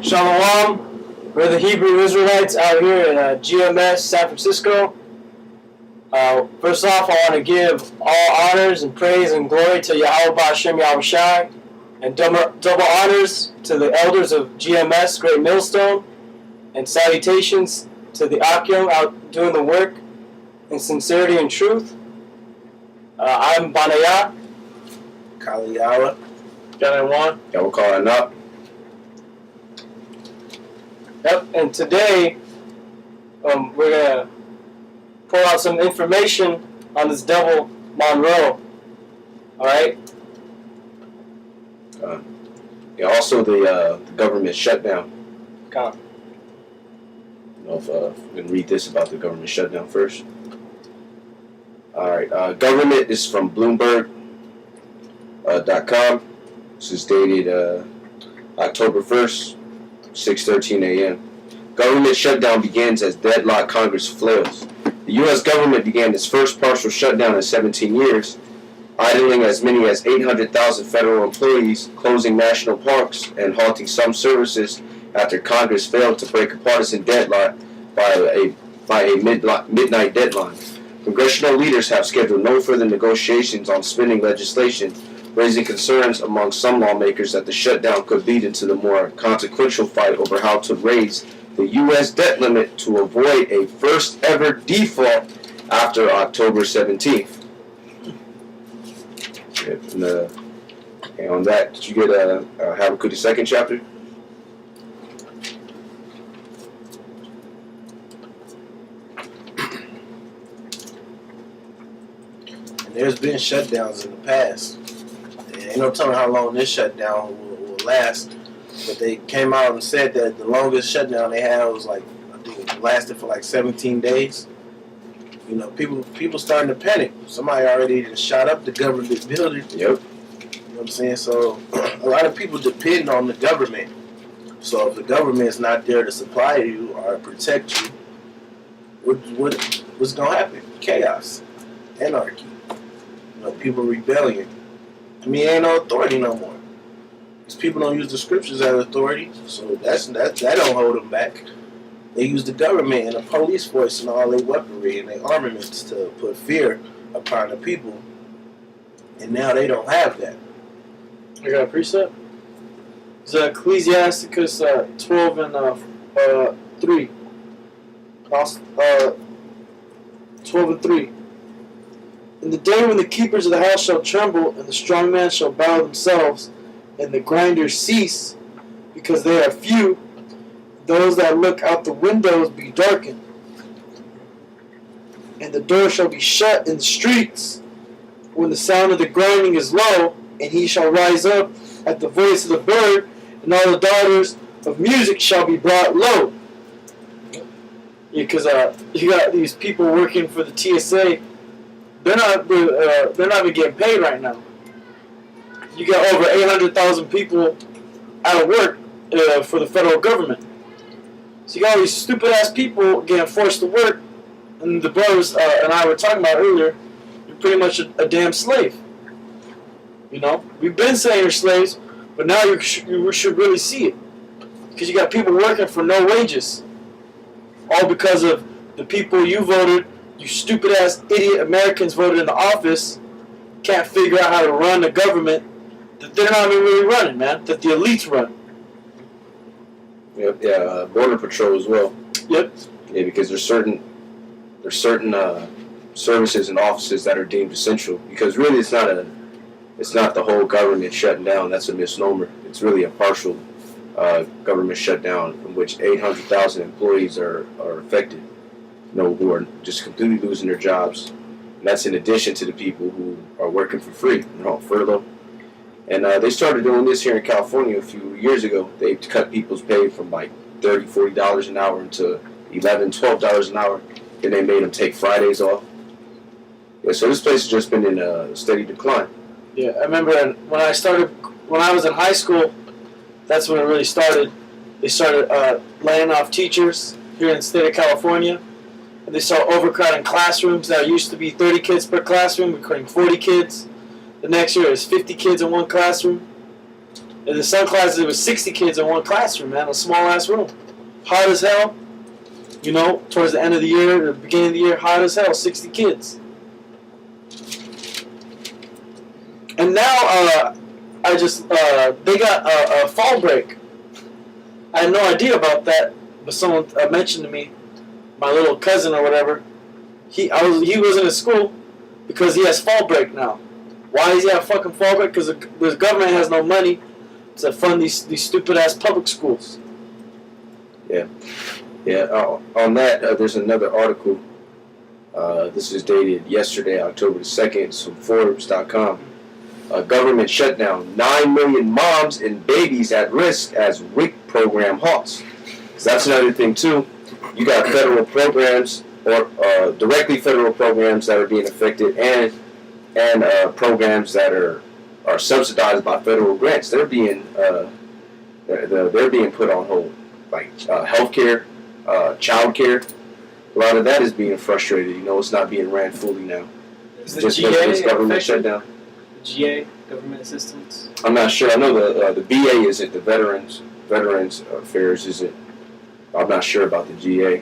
Shalom. We're the Hebrew Israelites out here in GMS, San Francisco. First off, I want to give all honors and praise and glory to Yahweh Ba'Shem Yahushai, and double honors to the elders of GMS, Great Millstone, and salutations to the Akim out doing the work in sincerity and truth. I'm Banaya. Kaliyawa. One. Yeah, we'll call it up. Yep, and today we're going to pull out some information on this devil, Monroe. Alright? Also the government shutdown. Come. I don't know if we can read this about the government shutdown first. Alright, government is from Bloomberg.com. This is dated October 1st, 6:13 a.m. Government shutdown begins as deadlocked Congress flails. The U.S. government began its first partial shutdown in 17 years, idling as many as 800,000 federal employees, closing national parks, and halting some services after Congress failed to break a partisan deadlock by a midnight deadline. Congressional leaders have scheduled no further negotiations on spending legislation, raising concerns among some lawmakers that the shutdown could lead into the more consequential fight over how to raise the U.S. debt limit to avoid a first-ever default after October 17th. And on that, did you get Habakkuk the second chapter? And there's been shutdowns in the past. Ain't no telling how long this shutdown will last. But they came out and said that the longest shutdown they had was I think it lasted for 17 days. You know, people starting to panic. Somebody already shot up the government building. Yep. You know what I'm saying? So a lot of people depend on the government. So if the government is not there to supply you or protect you, what's going to happen? Chaos. Anarchy. You know, people rebellion. I mean, ain't no authority no more. Because people don't use the scriptures as authority, so that don't hold them back. They use the government and the police force and all their weaponry and their armaments to put fear upon the people. And now they don't have that. I got a precept. It's Ecclesiasticus 12 and 3. 12 and 3. In the day when the keepers of the house shall tremble, and the strong men shall bow themselves, and the grinders cease, because they are few, those that look out the windows be darkened, and the door shall be shut in the streets, when the sound of the grinding is low, and he shall rise up at the voice of the bird, and all the daughters of music shall be brought low. Yeah, because you got these people working for the TSA. They're not even getting paid right now. You got over 800,000 people out of work for the federal government. So you got all these stupid ass people getting forced to work, and the brothers and I were talking about earlier. You're pretty much a damn slave. You know, we've been saying you're slaves, but now you should really see it, because you got people working for no wages, all because of the people you voted. You stupid ass idiot Americans voted in the office, can't figure out how to run the government that they're not even really running, man. That the elites run. Yep. Yeah. Border Patrol as well. Yep. Yeah, because there's certain services and offices that are deemed essential. Because really, it's not the whole government shutting down. That's a misnomer. It's really a partial government shutdown in which 800,000 employees are affected. You know, who are just completely losing their jobs, and that's in addition to the people who are working for free, you know, furlough. And they started doing this here in California a few years ago. They cut people's pay from $30, $40 an hour to $11, $12 an hour. Then they made them take Fridays off. Yeah, so this place has just been in a steady decline. Yeah, I remember when I was in high school, that's when it really started. They started laying off teachers here in the state of California. And they started overcrowding classrooms. Now it used to be 30 kids per classroom. We're creating 40 kids. The next year is 50 kids in one classroom. In the some classes, there was 60 kids in one classroom, man, a small-ass room. Hot as hell. You know, towards the end of the year, the beginning of the year, hot as hell, 60 kids. And now, they got a fall break. I had no idea about that, but someone mentioned to me, my little cousin or whatever, he wasn't in school because he has fall break now. Why does he have fucking fall break? Because the government has no money to fund these stupid ass public schools. Yeah. On that, there's another article. This is dated yesterday, October the 2nd. It's from Forbes.com. Government shutdown. 9 million moms and babies at risk as WIC program halts. So that's another thing too. You got federal programs or directly federal programs that are being affected, and programs that are subsidized by federal grants. They're being put on hold, like healthcare, childcare. A lot of that is being frustrated. You know, it's not being ran fully now. Is the Just GA because it's government affected? shutdown. GA, government assistance? I'm not sure. I know the BA is it. The Veterans Affairs is it. I'm not sure about the GA.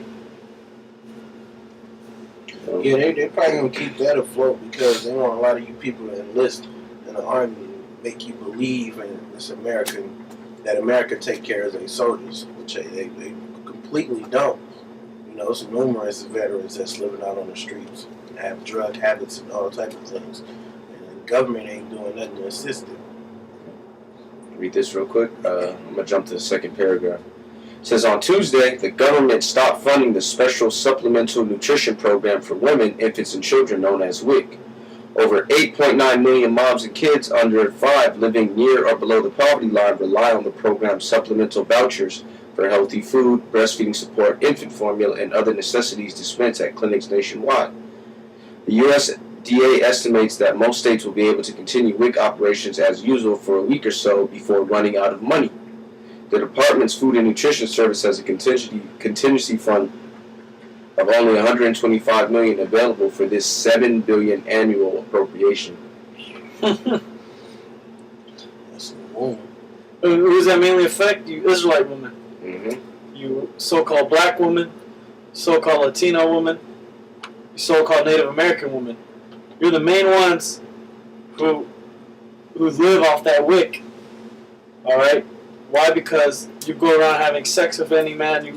Yeah, they probably gonna keep that afloat because they want a lot of you people to enlist in the army and make you believe in this that America take care of their soldiers, which they completely don't. You know, there's numerous veterans that's living out on the streets and have drug habits and all types of things, and the government ain't doing nothing to assist them. Read this real quick. I'm gonna jump to the second paragraph. It says on Tuesday, the government stopped funding the Special Supplemental Nutrition Program for Women, Infants, and Children, known as WIC. Over 8.9 million moms and kids under 5 living near or below the poverty line rely on the program's supplemental vouchers for healthy food, breastfeeding support, infant formula, and other necessities dispensed at clinics nationwide. The USDA estimates that most states will be able to continue WIC operations as usual for a week or so before running out of money. The department's Food and Nutrition Service has a contingency fund of only $125 million available for this $7 billion annual appropriation. That's a boom. Who does that mainly affect? You Israelite women. Mm-hmm. You so-called black woman, so-called Latino woman, you so-called Native American woman. You're the main ones who live off that WIC. All right. Why? Because you go around having sex with any man you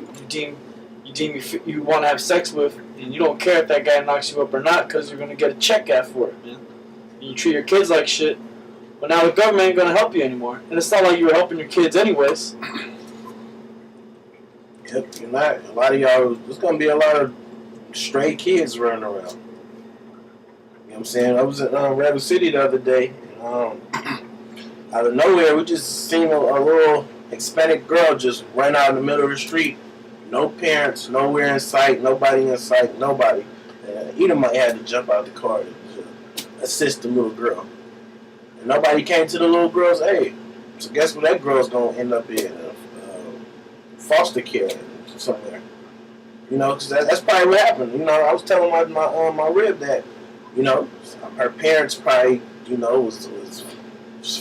want to have sex with, and you don't care if that guy knocks you up or not, because you're gonna get a check out for it, man. And you treat your kids like shit. But now the government ain't gonna help you anymore, and it's not like you were helping your kids anyways. Yep, you're not. A lot of y'all, there's gonna be a lot of stray kids running around. You know what I'm saying? I was in Rapid City the other day, and out of nowhere, we just seen a little Hispanic girl just run out in the middle of the street. No parents, nowhere in sight, nobody in sight, nobody. Edomite had to jump out the car to assist the little girl. And nobody came to the little girl's aid. So guess what that girl's going to end up in? Foster care somewhere. You know, because that's probably what happened. You know, I was telling my rib that, you know, her parents probably, you know, was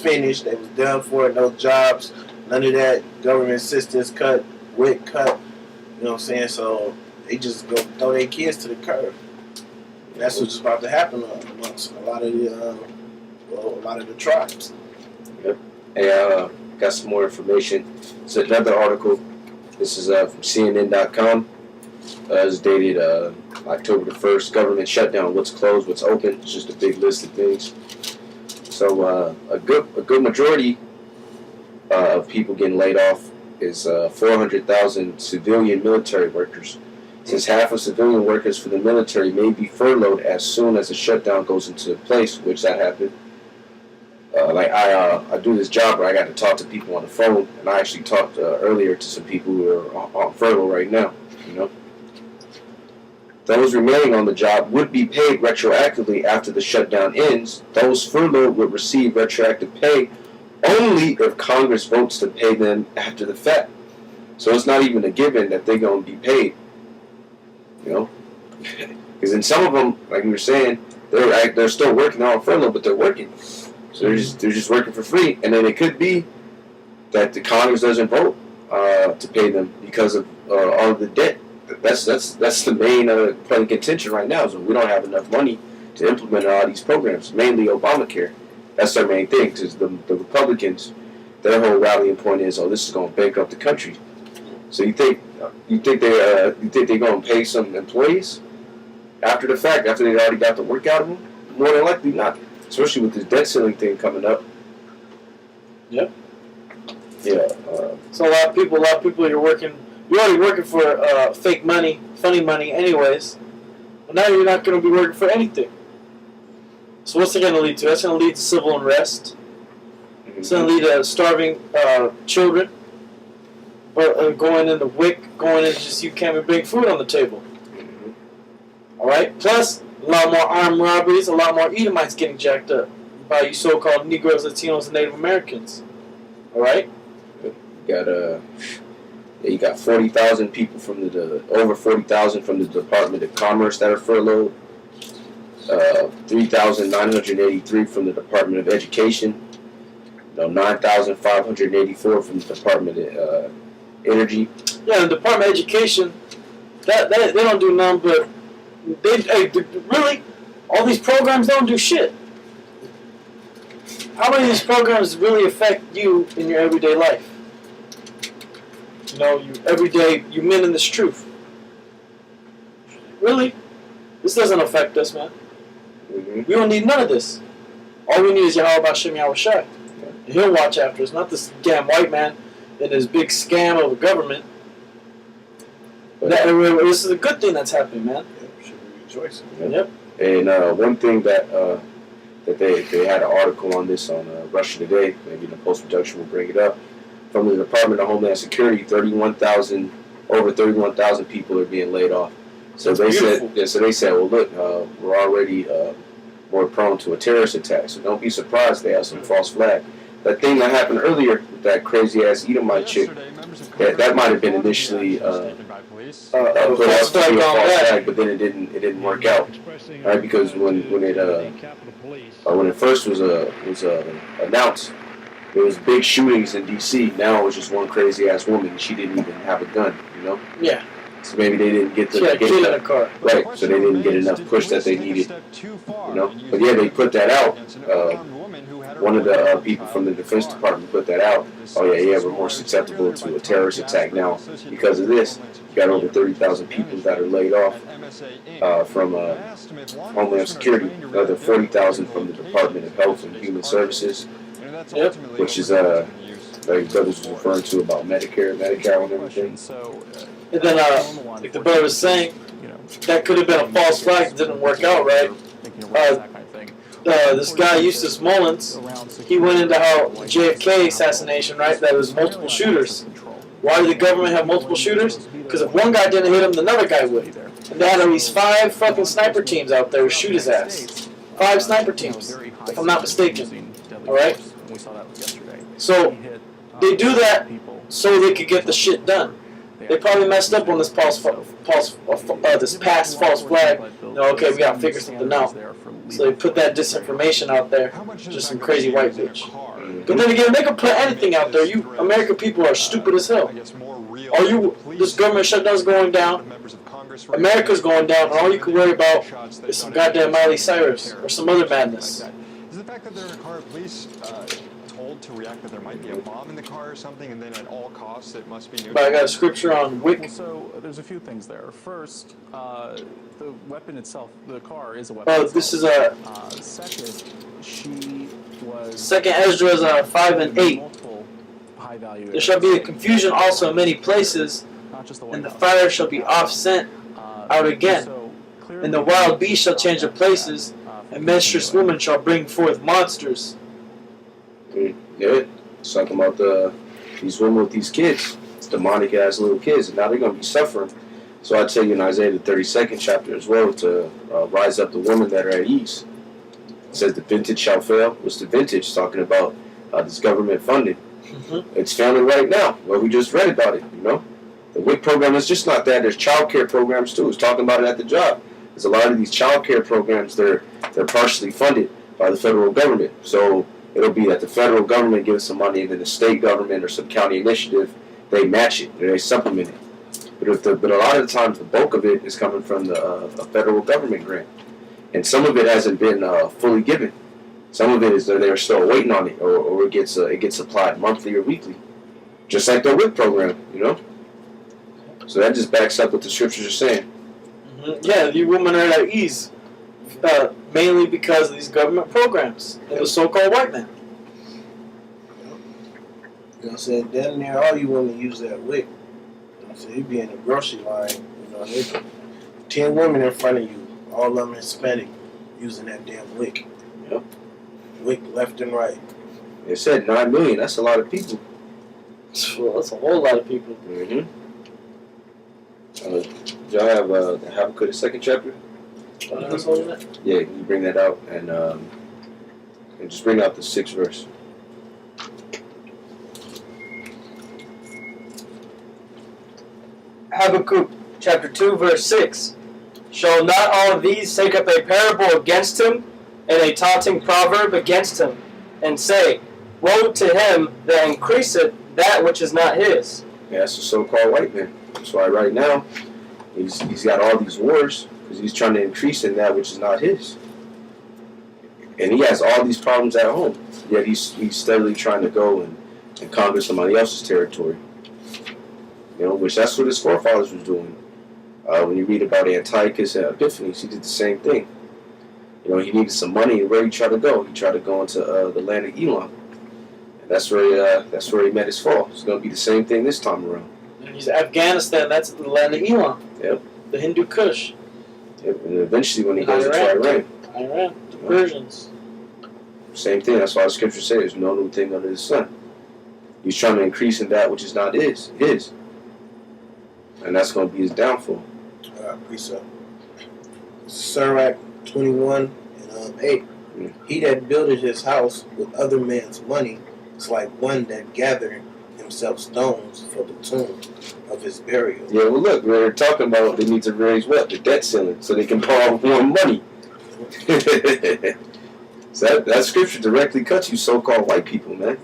finished. They was done for it. No jobs. None of that government assistance cut, WIC cut. You know what I'm saying? So they just go throw their kids to the curb. And that's what's about to happen amongst a lot of the tribes. Yep. Hey, got some more information. It's another article. This is from CNN.com. It's dated October the 1st. Government shutdown. What's closed? What's open? It's just a big list of things. So a good majority of people getting laid off is 400,000 civilian military workers. Since half of civilian workers for the military may be furloughed as soon as the shutdown goes into place, which that happened. I do this job where I got to talk to people on the phone, and I actually talked earlier to some people who are on furlough right now. You know, those remaining on the job would be paid retroactively after the shutdown ends. Those furloughed would receive retroactive pay only if Congress votes to pay them after the fact. So it's not even a given that they're going to be paid. You know, because in some of them, like we were saying, they're still working. They're on furlough, but they're working. So they're just working for free. And then it could be that the Congress doesn't vote to pay them because of all of the debt. That's the main point of contention right now. So we don't have enough money to implement all these programs, mainly Obamacare. That's their main thing. Because the Republicans, their whole rallying point is, oh, this is going to bankrupt the country. So you think they're going to pay some employees after the fact, after they already got the work out of them? More than likely not. Especially with this debt ceiling thing coming up. Yep. Yeah. So a lot of people, you're already working for fake money, funny money, anyways. But now you're not going to be working for anything. So what's it going to lead to? That's going to lead to civil unrest. It's going to lead to starving children. But going in the WIC, going in just you can't even bring food on the table. All right. Plus a lot more armed robberies, a lot more Edomites getting jacked up by you so-called Negroes, Latinos, and Native Americans. All right. You got 40,000 people from over 40,000 from the Department of Commerce that are furloughed. 3,983 from the Department of Education. 9,584 from the Department of Energy. Yeah, the Department of Education, that they don't do none, but really, all these programs don't do shit. How many of these programs really affect you in your everyday life? You know, you men in this truth. Really? This doesn't affect us, man. Mm-hmm. We don't need none of this. All we need is Yahweh Hashem Yahweh Shai. And he'll watch after us, not this damn white man and his big scam of a government. This is a good thing that's happening, man. Yeah, should be rejoicing. Yep. And one thing that they had an article on this on Russia Today, maybe in the post-production will bring it up, from the Department of Homeland Security, over 31,000 people are being laid off. So they said, well, look, we're already more prone to a terrorist attack, so don't be surprised they have some false flag. That thing that happened earlier with that crazy-ass Edomite chick, that might have been initially put out to be a false flag, but then it didn't work out, right? Because when it first was announced, there was big shootings in D.C. Now it was just one crazy-ass woman. She didn't even have a gun, you know? Yeah. So maybe they didn't get She had a kid in a car. Right, so they didn't get enough push that they needed, you know? But yeah, they put that out. One of the people from the Defense Department put that out. Oh yeah, we're more susceptible to a terrorist attack now because of this. You got over 30,000 people that are laid off from Homeland Security. Another 40,000 from the Department of Health and Human Services. Yep. Which is like brothers was referring to about Medicare and everything. And then, like the brother was saying, that could have been a false flag that didn't work out, right? This guy, Eustace Mullins, he went into how JFK assassination, right? That was multiple shooters. Why did the government have multiple shooters? Because if one guy didn't hit him, another guy would. And they had at least 5 fucking sniper teams out there to shoot his ass. 5 sniper teams, if I'm not mistaken. Alright? So, they do that so they could get the shit done. They probably messed up on this past false flag. Okay, we gotta figure something out. So they put that disinformation out there. Just some crazy white bitch. But then again, they can put anything out there. You American people are stupid as hell. This government shutdown's going down. America's going down, and all you can worry about is some goddamn Miley Cyrus or some other madness. Is the fact that they're in a car at police told to react that there might be a bomb in the car or something, and then at all costs it must be neutral? But I got a scripture on WIC. Well, so there's a few things there. First, the weapon itself, the car is a weapon. This is a second. She was. Second Ezra 5 and 8. Multiple high-value. There shall be a confusion also in many places, Not just the and the White fire shall be offsent out again, and the wild beasts shall change their places, and menstruous women shall bring forth monsters. Yeah, it's talking about these women with these kids, demonic ass little kids, and now they're going to be suffering. So I tell you in Isaiah the 32nd chapter as well to rise up the women that are at ease. It says the vintage shall fail. What's the vintage? It's talking about this government funding. Mm-hmm. It's failing right now. Well, we just read about it, you know. The WIC program is just not that. There's child care programs too. It's talking about it at the job. There's a lot of these child care programs. They're partially funded by the federal government. So it'll be that the federal government gives some money, and then the state government or some county initiative, they match it, or they supplement it. But a lot of the times, the bulk of it is coming from the a federal government grant, and some of it hasn't been fully given. Some of it is that they're still waiting on it, or it gets applied monthly or weekly, just like the WIC program, you know. So that just backs up what the scriptures are saying. Yeah, you women are at ease, mainly because of these government programs and the so-called white man. You know what I'm saying? Damn near all you women use that wick. You know what I'm saying? You be in the grocery line, you know, there's 10 women in front of you, all of them Hispanic, using that damn wick. Yep. Wick left and right. It said 9 million. That's a lot of people. Well, that's a whole lot of people. Mm-hmm. Y'all have the Habakkuk, the 2nd chapter? Yeah, can you bring that out and just bring out the 6th verse. Habakkuk chapter 2, verse 6. Shall not all of these take up a parable against him, and a taunting proverb against him, and say, Woe to him that increaseth that which is not his? Yeah, that's the so-called white man. That's why right now he's got all these wars because he's trying to increase in that which is not his. And he has all these problems at home, yet he's steadily trying to go and conquer somebody else's territory. You know, which that's what his forefathers was doing. When you read about Antiochus and Epiphanes, he did the same thing. You know, he needed some money, and where he tried to go? He tried to go into the land of Elam. And that's where he met his fall. It's going to be the same thing this time around. And he's Afghanistan. That's the land of Elam. Yep. The Hindu Kush. Yep. And eventually, when he goes into Iran, the Persians. Same thing. That's why the scripture says, "There's no new thing under the sun." He's trying to increase in that which is not his, and that's going to be his downfall. Precept. Sirach 21 and 8. He that builded his house with other men's money is like one that gathered himself stones for the tomb of his burial. Yeah, well, look, we're talking about they need to raise what? The debt ceiling so they can borrow more money. So that scripture directly cuts you so-called white people, man.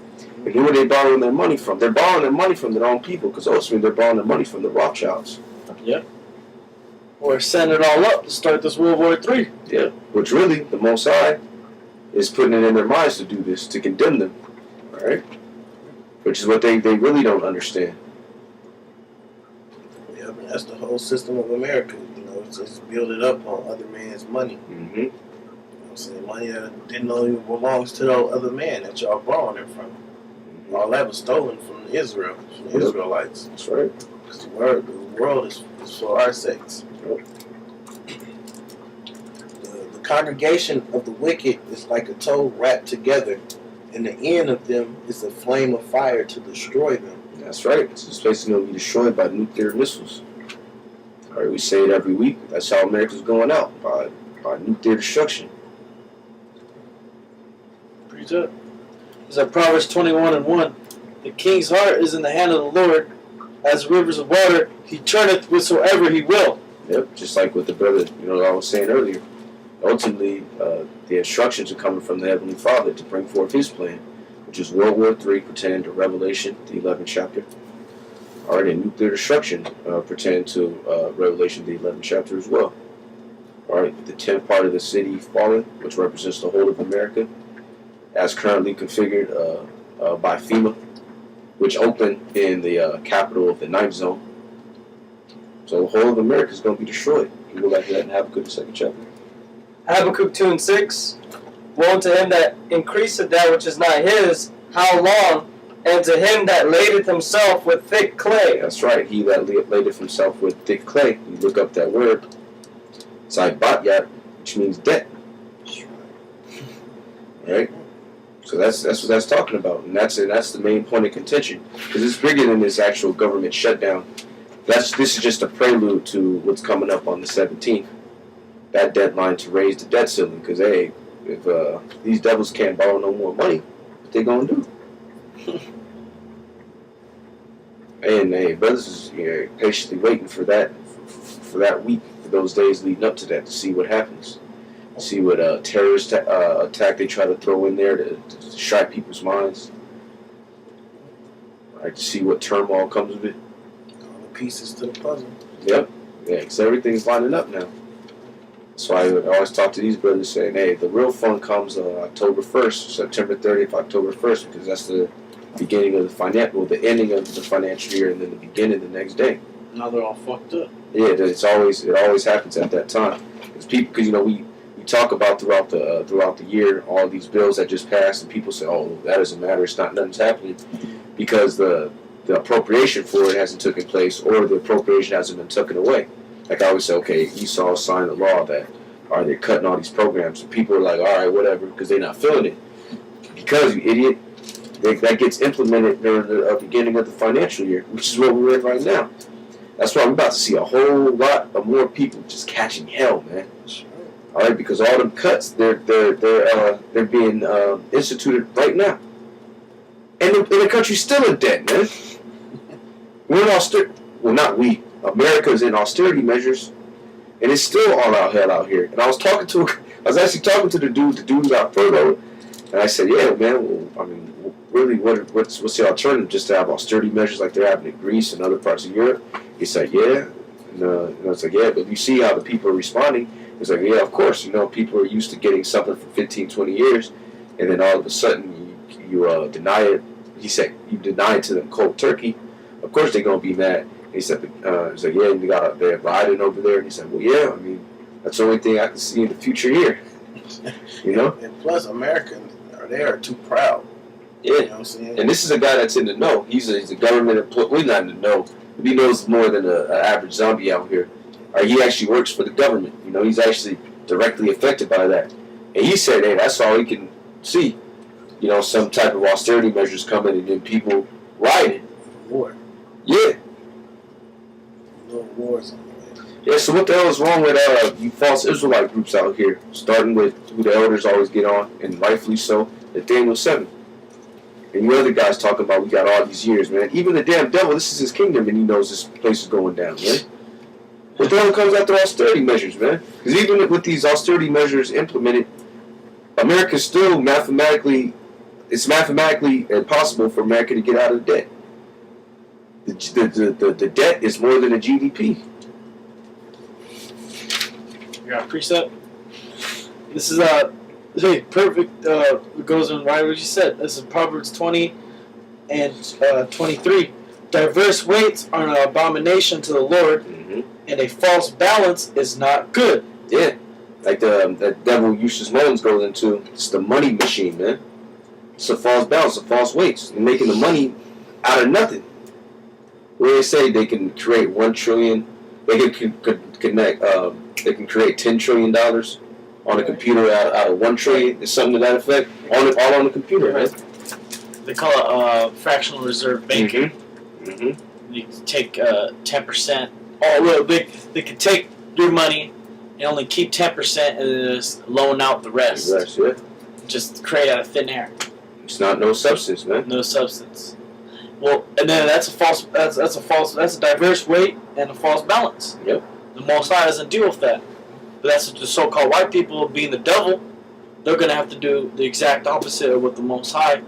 And who are they borrowing their money from? They're borrowing their money from their own people because ultimately they're borrowing their money from the Rothschilds. Yep. Or send it all up to start this World War III. Yeah, which really, the Most High is putting it in their minds to do this, to condemn them. All right? Which is what they really don't understand. Yeah, but that's the whole system of America. You know, it's just build it up on other man's money. Mm-hmm. You know what I'm saying? Money that didn't know even belongs to the other man that y'all borrowing it from. All that was stolen from Israel, from the Israelites. That's right. Because the world is for our sakes. The congregation of the wicked is like a toad wrapped together, and the end of them is a flame of fire to destroy them. That's right. So this place is going to be destroyed by nuclear missiles. All right, we say it every week. That's how America's going out, by nuclear destruction. Preach up. It's like Proverbs 21 and 1. The king's heart is in the hand of the Lord. As rivers of water, he turneth whithersoever he will. Yep, just like with the brother, I was saying earlier. Ultimately, the instructions are coming from the Heavenly Father to bring forth His plan, which is World War III pertaining to Revelation, the 11th chapter. All right, and nuclear destruction pertaining to Revelation, the 11th chapter as well. All right, with the 10th part of the city fallen, which represents the whole of America, as currently configured by FEMA, which opened in the capital of the 9th zone. So the whole of America is going to be destroyed. You go back to that in Habakkuk, the 2nd chapter. Habakkuk 2 and 6. Woe unto him that increaseth that which is not his, how long? And to him that ladeth himself with thick clay. That's right. He that ladeth himself with thick clay. You look up that word. It's like batyat, which means debt. Right? So that's what that's talking about, and that's the main point of contention, because it's bigger than this actual government shutdown. This is just a prelude to what's coming up on the 17th, that deadline to raise the debt ceiling. Because hey, if these devils can't borrow no more money, what they gonna do? And hey, brothers is patiently waiting for that week, for those days leading up to that, to see what happens. See what terrorist attack they try to throw in there to distract people's minds. Right, to see what turmoil comes of it. All the pieces to the puzzle. Yep. Yeah, because everything's lining up now. That's why I always talk to these brothers saying, hey, the real fun comes October 1st, September 30th, October 1st, because that's the beginning of the ending of the financial year, and then the beginning the next day. Now they're all fucked up. Yeah, it always happens at that time. Because you know we talk about throughout the year all these bills that just passed, and people say, oh, that doesn't matter, it's not, nothing's happening, because the appropriation for it hasn't taken place, or the appropriation hasn't been taken away. Like I always say, okay, Esau signed a law that, are they cutting all these programs? And people are like, all right, whatever, because they're not feeling it. Because, you idiot, that gets implemented during the beginning of the financial year, which is what we're in right now. That's why we're about to see a whole lot of more people just catching hell, man. All right, because all them cuts, they're being instituted right now, and the country's still in debt, man. We're in austerity. Well, not we. America's in austerity measures, and it's still all out hell out here. And I was actually talking to the dude who got furloughed, and I said, yeah, man. Well, I mean, really, what's the alternative? Just to have austerity measures like they're having in Greece and other parts of Europe? He said, yeah. And I was like, yeah, but you see how the people are responding. He's like, yeah, of course. You know, people are used to getting something for 15, 20 years, and then all of a sudden you deny it. He said, you deny it to them cold turkey. Of course they're going to be mad. He said, he's like, yeah, you got they have Biden over there. And he said, well, yeah, I mean, that's the only thing I can see in the future here. You know? And plus, Americans, they are too proud. Yeah. You know what I'm saying? And this is a guy that's in the know. He's a government employee. We're not in the know. He knows more than an average zombie out here. He actually works for the government. You know, he's actually directly affected by that. And he said, hey, that's all he can see. You know, some type of austerity measures coming, and then people rioting. War. Yeah. Little wars on the way. Yeah, so what the hell is wrong with you false Israelite groups out here? Starting with who the elders always get on, and rightfully so, Nathaniel 7. And you other guys talking about we got all these years, man. Even the damn devil, this is his kingdom, and he knows this place is going down, man. What the hell comes after austerity measures, man? Because even with these austerity measures implemented, America's still mathematically impossible for America to get out of debt. The debt is more than the GDP. You got a precept? This is hey, perfect. It goes in right what you said. This is Proverbs 20 and 23. Diverse weights are an abomination to the Lord, and a false balance is not good. Yeah, like that devil Eustace Mullins goes into. It's the money machine, man. It's a false balance, a false weights. You're making the money out of nothing. Where they say they can create 1 trillion, they can connect. They can create $10 trillion on a computer out of 1 trillion. It's something to that effect. All on the computer, man. They call it fractional reserve banking. Mm-hmm. You can take 10%. Oh, look, they can take your money and only keep 10% and then just loan out the rest. Yeah. Just create out of thin air. It's not no substance, man. No substance. Well, and then that's a diverse weight and a false balance. Yep. The Most High doesn't deal with that. But that's what the so-called white people, being the devil, they're going to have to do the exact opposite of what the Most High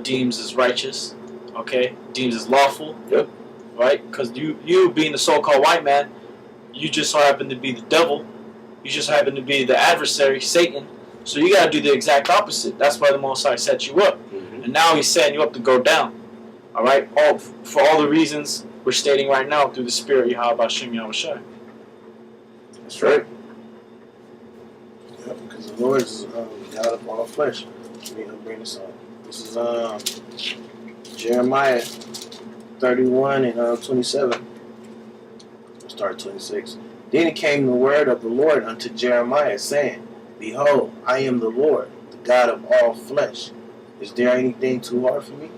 deems as righteous, okay? Deems as lawful. Yep. Right? Because you being the so-called white man, you just so happen to be the devil. You just happen to be the adversary, Satan. So you got to do the exact opposite. That's why the Most High set you up. And now he's setting you up to go down. All right? For all the reasons we're stating right now through the Spirit, Yahweh Shem Yahushai. That's right. Yep, because the Lord is God of all flesh. Let me bring this up. This is Jeremiah 31 and 27. We'll start 26. Then it came the word of the Lord unto Jeremiah, saying, Behold, I am the Lord, the God of all flesh. Is there anything too hard for me?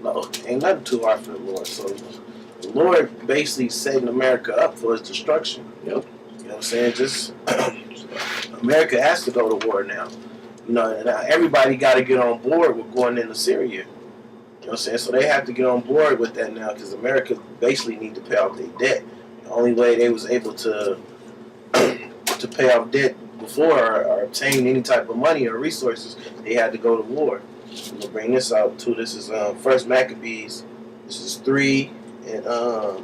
No, ain't nothing too hard for the Lord. So the Lord basically setting America up for his destruction. Yep. You know what I'm saying? Just America has to go to war now. You know, now everybody got to get on board with going into Syria. You know what I'm saying? So they have to get on board with that now because America basically need to pay off their debt. The only way they was able to pay off debt before or obtain any type of money or resources, they had to go to war. I'm gonna bring this out too. This is First Maccabees. This is 3 and I'm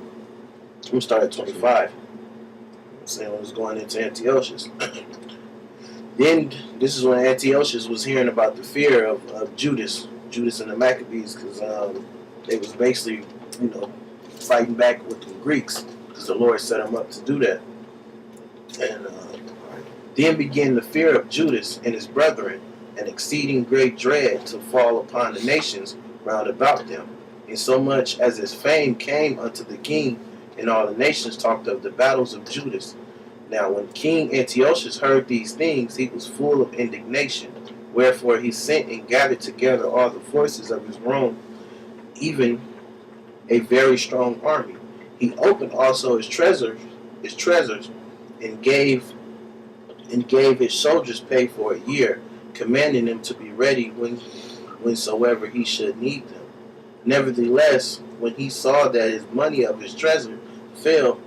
gonna start at 25. I'm saying when it was going into Antiochus. Then this is when Antiochus was hearing about the fear of Judas and the Maccabees, because they was basically, fighting back with the Greeks, because the Lord set them up to do that. And then began the fear of Judas and his brethren, an exceeding great dread to fall upon the nations round about them, insomuch as his fame came unto the king, and all the nations talked of the battles of Judas. Now when King Antiochus heard these things, he was full of indignation, wherefore he sent and gathered together all the forces of his realm, even a very strong army. He opened also his treasures, and gave his soldiers pay for a year, commanding them to be ready whensoever he should need them. Nevertheless, when he saw that his money of his treasure fell,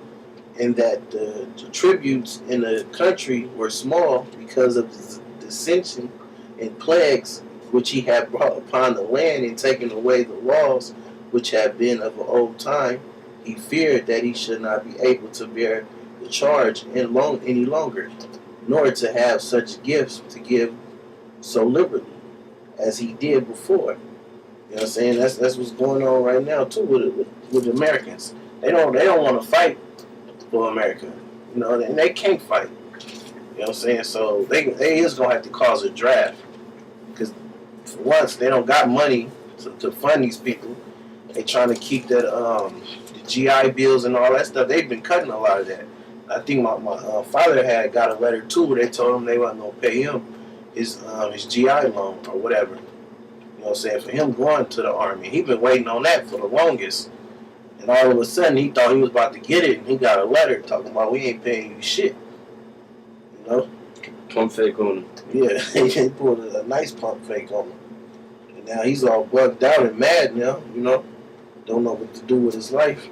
and that the tributes in the country were small because of the dissension and plagues which he had brought upon the land, and taken away the laws which had been of an old time, he feared that he should not be able to bear the charge any longer, nor to have such gifts to give so liberally as he did before. You know what I'm saying? That's what's going on right now too with Americans. They don't want to fight for America, and they can't fight. You know what I'm saying? So they is gonna have to cause a draft, because for once they don't got money to fund these people. They trying to keep that the GI bills and all that stuff. They've been cutting a lot of that. I think my father had got a letter too where they told him they wasn't gonna pay him his GI loan or whatever. You know what I'm saying? For him going to the army, he been waiting on that for the longest. And all of a sudden, he thought he was about to get it, and he got a letter talking about we ain't paying you shit. Pump fake on him. Yeah, he pulled a nice pump fake on him. And now he's all bugged out and mad now, don't know what to do with his life.